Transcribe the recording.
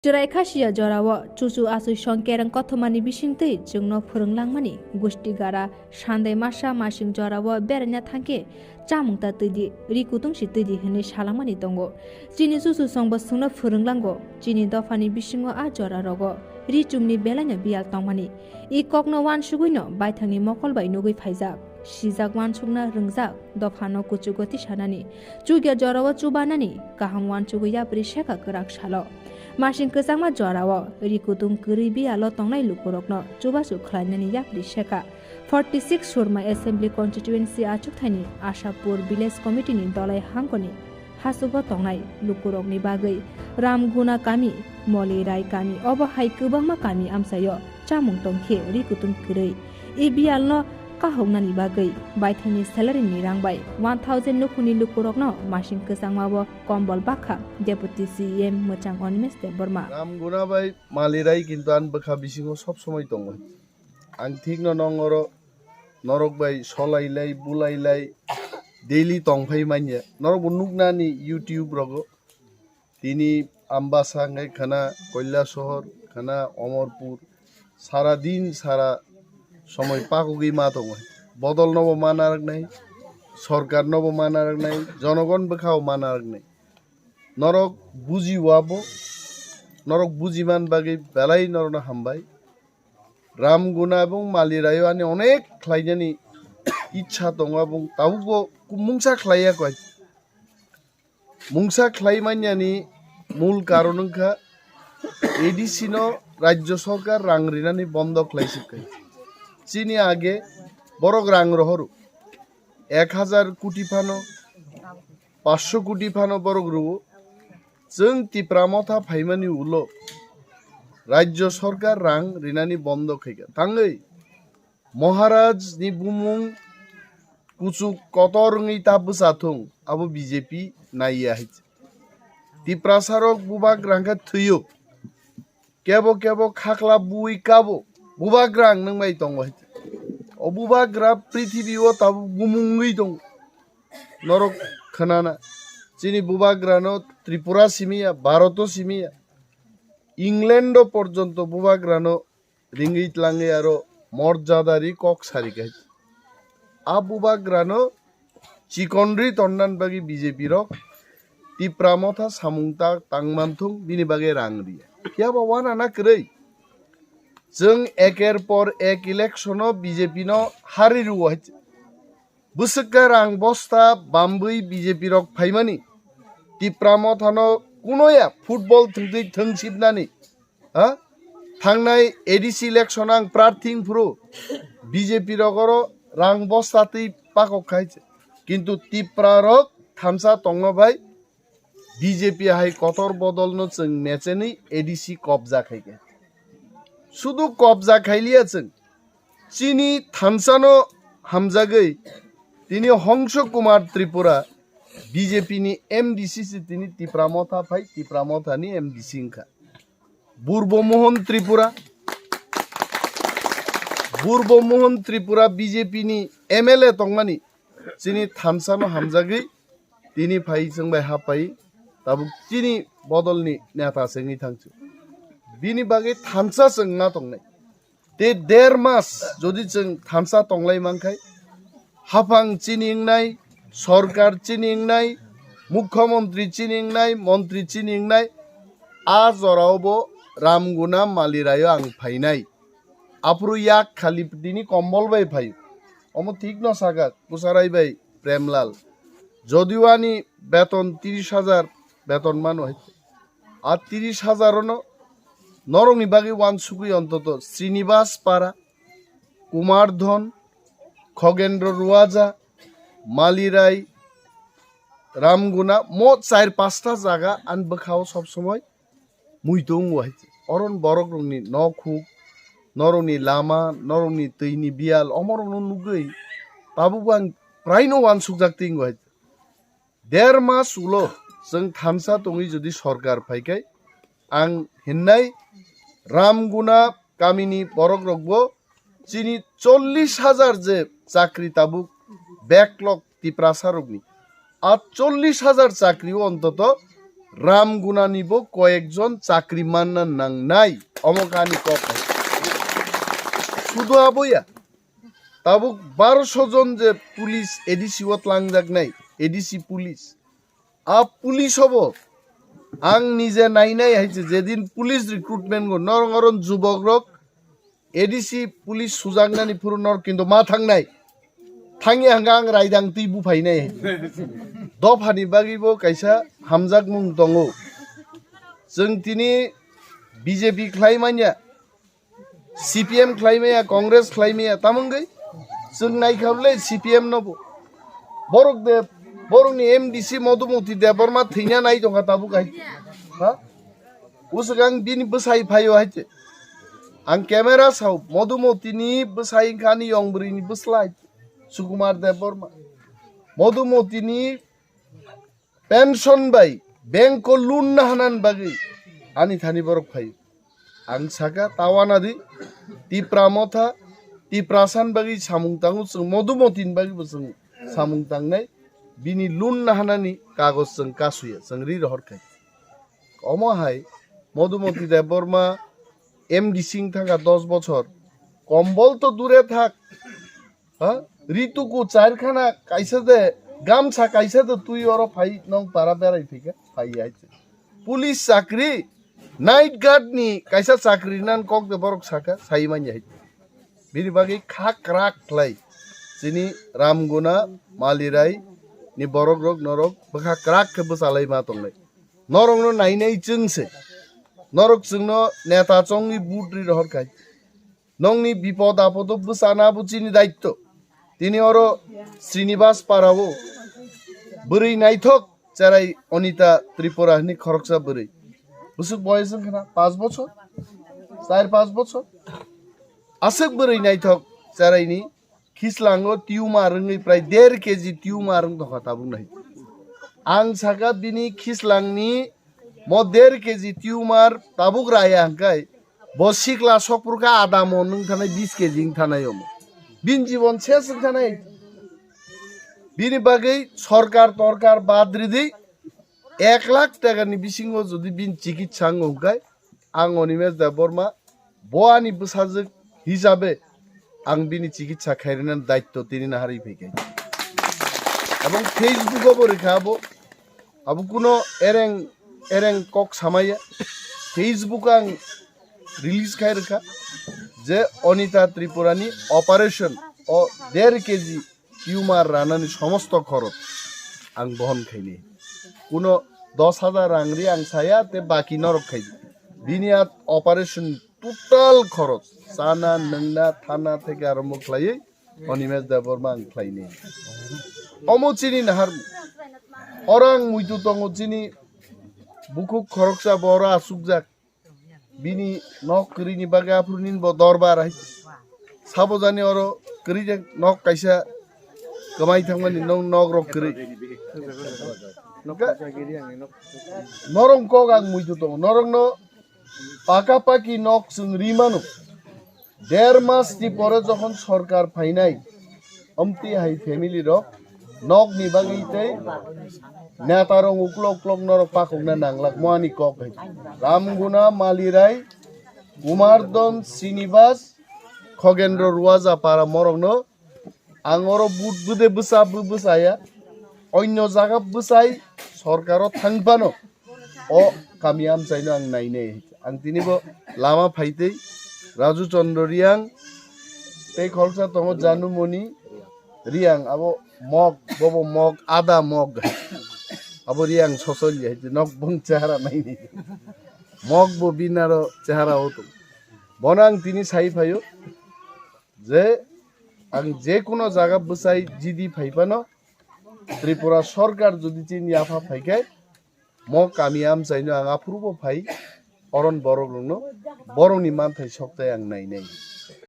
Jerai khasiya jorawo cucu asu songkerang kothomani bisingtei jengno phorunglangmani gusti gara sandai masa masing jorawo bernya thangke chamungta tidi rikutung si tidi hene salangmani tongo chini cucu songbo sungno phorunglango chini dofani bisingo a jora rogo richumni belanya bial tongmani I kokno wan suguino baithangni mokolbai nugui phaijak sijak wan sugna rungjak dofano kuchu goti sanani chugya jorawo chubanani kaham wan chuguya priseka kerak salo Masing kesangma jorawo rikutung keribi alo tongnai lukurokno chubasu khlainani yapri sheka 46 surma assembly constituency achukthani Ashapur village committee ni dolai hangkoni hasugo tongnai lukurokni bagai ramguna kami moli rai kami obo hai kubangma kami amsayo chamung tongkhe rikutung kerei ibialno kahongnani bagai baithani salary ni rangbai 1000 nukuni lukurokno masing kesangmabo kombol bakha deputy CEM mochang Animesh Debbarma ramguna bai malirai kintu an bakha bisingo sob somoi tongo ang thikno nongoro norok bai solailai bulailai daily tongphai manya norok nuknani YouTube rogo tini ambasa ngai khana koila শহর khana Amarpur সারা দিন সারা সময় পাকুগি মা দङ বদল নব মানার নাই সরকার নব মানার নাই জনগণ বেখাও মানার নাই নরক বুঝি ওয়াবো নরক বুঝিমান বাগে বেলাই নরনা হামবাই রামগুনা এবং মালিরায়ও আনি অনেক খ্লাইজানি ইচ্ছা দङ এবং তাবো মুংসা খ্লাইয়া কয় মুংসা খ্লাইমানিয়ানি মূল কারণ হংখা এডিসিন রাজ্য সরকার রাংরিনানি বন্ধ খ্লাইছিকাই চিনি আগে বড় রাং রহরু 1000 কোটি ফানো 500 কোটি ফানো বড় রুবো जों टिप्रामथा फाइमानि उलो राज्य सरकार रां रिनानि बन्द खैगा थाङै महाराज नि बुमुं कुचु कतरङै ताबसाथुं आबो बीजेपी नाइया है टिप्रासारक बुबाग रांखा थैयो केबो केबो खाखला बुइ काबो बुबाग रां नंबाय दङ है अबुबाग रा पृथ्वीओ ताबो बुमुङै दङ नरक खनाना চিনি বুবাগ্রানো ত্রিপুরা সিমিয়া ভারতও সিমিয়া ইংল্যান্ডও পর্যন্ত বুবাগ্রানো রিঙ্গিত লাঙ্গে আরো মর্যাদারি কক সারি গাই আ বুবাগ্রানো চিকনরি তন্নান বাগি বিজেপি রক টিপ্রামথা সামুংতা তাংমানথুং বিনি বাগে রাং রিয়া কিয়া বাওয়ান আনা করেই जों एकेर पर एक इलेक्शनो बीजेपी नो हारि रुवा है बुसका रां बस्ता बाम्बई बीजेपी रक फाइमानी टिप्रामथानो कुनोया फुटबल थंदै थंसिबनानि हा थांनाय एडिसि इलेक्शन आं प्रार्थिं फुरु बीजेपी रगरो रां बस्तातै पाकक खाइছে किन्तु टिप्रा रक थामसा तंग भाई बीजेपी हाय कतर बदलनो जों मेचेनै एडिसि कब्जा खाइगे শুধু কবজা খাইলিয়াছেন চিনি থানসানো হামজাগৈ তিনি হংস কুমার ত্রিপুরা বিজেপি নি এমডিসি তিনি টিপ্রামথা ফাই টিপ্রামথানি এমডিসি খা বুর্বমোহন ত্রিপুরা বিজেপি নি এমএলএ তংমানি চিনি থানসানো হামজাগৈ তিনি ফাই जोंबाय हापाई ताबु चिनि बदलनि नेता सेंनि थांचु बिनि बागै थामसा जोंना दंनाय ते 1.5 मास যদি जों थामसा तंलाय मानखाय हाफां चिनिंनाय सरकार चिनिंनाय मुख्यमंत्री चिनिंनाय मंत्री चिनिंनाय आ जरावबो रामगुना मालिरायो आं फाइनाय आप्रु याक खालिपदिनि कम्बल बाय फायो अमो ठीक न सागा कुसाराय बाय प्रेमलाल যদিওয়ানি বেতন 30,000 বেতন মানো হয় আর 30,000 ন নরংনি বাগে ওয়ান সুকুই অন্তত শ্রীনিবাস পারা কুমারধন খগেন্দ্র রুয়াজা মালিরাই রামগুনা মোট 4-5টা জায়গা আন বখাও সব সময় মুইতং ওয়াই অরন বরক রংনি নখুক নরংনি লামা নরংনি তৈনি বিয়াল অমরন নুগৈ বাবুবাং প্রায়নো ওয়ান সুকজাকতিং ওয়াই 1.5 मास उलो जों थामसा तङै जुदि सरकार फाइखाय आं हिन्नाय रामगुना गामिनि बरक रगबो चिनि 40,000 जे चाकरी ताबुक बैकलग टिप्रासारकनि আর 40,000 চাকরিও অন্তত রামগুনানিবো কয়েকজন চাকরি মান্না নাংনাই অমকানি কক শুধু আবইয়া তাবুক 1200 জন যে পুলিশ এডিসি ওত লাংজাক নাই এডিসি পুলিশ পুলিশ হব আং নিজে নাই হাইছে যেদিন পুলিশ রিক্রুটমেন্ট গো নরং যুবক রক এডিসি পুলিশ সুজাংনানি ফুরনর কিন্তু মা থাংনাই থাঙি হাঙ্গা আং রাইদাং তুই বুফাই নাই দফানি बागैबो कायसा हामजाक मुं दङ जों तिनि बिजेपि ख्लायमानिया सिपिएम ख्लायमाया कांग्रेस ख्लायमाया तामंगै जों नायखाबले सिपिएम नबो बरक दे बरकनि एमडिसि मधुमती देबरमा थैना नाय दंगा ताबु गाय हा उसगां बिनि बसाय फायो हायते आं केमेरा साव मधुमतीनि बसाय खानि यंब्रिनि बसलाय सुकुमार देबरमा मधुमतीनि पेंशन बाई बैंक को लुन नहानान बागै आनि थानि बरक फायो आं साका तावानादि तिप्रामथा तिप्रासान बागै सामुं तांगु जों मधुमतीनि बागै जों सामुं तांनाय बिनि लुन नहानानि कागज जों कासुया जों रि रहरखाय अमहाय मधुमती देबरमा एमडि सिं थाका 10 बछर कम्बल तो दूरे थाक हा ऋतुको चारखाना कायसा दे गामसा कायसा तो तुई और फाई नंग पारा बेराय फैका फाई आइছে पुलिस चाकरी नाइट गार्ड नि कायसा चाकरी नान कक दे बरक साका साइमान जाय बिनि बागै खाक राक ख्लाय जिनि रामगुना मालिराय नि बरक रक नरक बखा क्राक के बसालाय मा तंलाय नरंनो नायनाय जोंसे नरक जोंनो नेता चंनि बुद्रि रहरखाय नंनि विपद आपद बसाना बुचिनि दायित्व तिनि और श्रीनिवास पारावो बोरै नायथक जेरै अनिता त्रिपुरा नि खरकसा बोरै बुसुक बयस खाना 5 बछर 4-5 बछर आसक बोरै नायथक जेरैनि खिसलाङो टिउमार रङै प्राय 1.5 केजि टिउमार रङ दखा बुंनाय आं साका बिनि खिसलांनि म 1.5 केजि टिउमार ताबुक राया हंकाय बसिकला सकपुरका आदा मन नों थानाय 20 केजि थानायम बिन जीवन शेष थानाय बिनि बागै सरकार तरकार बाद्रिदै 1 लाख टाकानि बिसिङो जुदि बिन चिकित्सा हंकाय आं अनिमेश देबबर्मा बआनि बसाजो हिसाबै आं बिनि चिकित्सा खायरिनान दायित्व तिनि नाहारि फैखाय এবং फेसबुकआव बोरैखाबो आबो कुनो एरें कक सामाया फेसबुक आं रिलीज खायरखा जे अनिता त्रिपुरानि ऑपरेशन ओ 1.5 केजि টিউমার রানানি সমস্ত খরচ আং বহন খাইনি কোনো 10,000 রাংরি আং ছায়া তে বাকি নরক খাই বিনিয়া অপারেশন টোটাল খরচ সানা নংনা থানা থেকে আরম্ভ খাইয়ে অনিমেশ দেববর্মা আং খাইনি অমচিনি নাহার অরাং মুইতু তংচিনি বুকুক খরকসা বড় আসুকজাক বিনি নক করিনি বাগে আফুরনিন ব দরবার আই সাবজানি অর করি নক কাইসা कमाई थांमानि नौ नग रक करै नरं कग आं मुइतु दं नरं न पाका पाकी नक जों रिमानो 1.5 मास नि परे जखन सरकार फाइनाय अमति हाई फैमिली रक नक नि बागैतै नेतारं उक्लक क्लक नरक पाखौना नांलाक मानि कक है रामगुना मालिराय कुमारदन श्रीनिवास खगेन्द्र रुवाजा पारा मरंग न आंगरो बुट बुदे बसा बसाया अन्य जागा बसाय सरकारो थांबानो अ कामियाम जायनो आं नायने आं दिनिबो लामा फाइतै राजु चन्द्र रियां ते खलसा तंग जानुमनि रियां आबो मग बबो मग आदा मग आबो रियां ससलि है नक बं चेहरा नायनि मग बो बिनारो चेहरा होतो बनां तिनि साइ फायो जे आं जे कोनो जागा बसाय जिदि फाइफानो त्रिपुरा सरकार जुदि चिनि आफा फाइखाय म कामियाम जायनो आं आफुरबो फाइ अरन बरगनो बरनि मानथाय सकताय आं नायनाय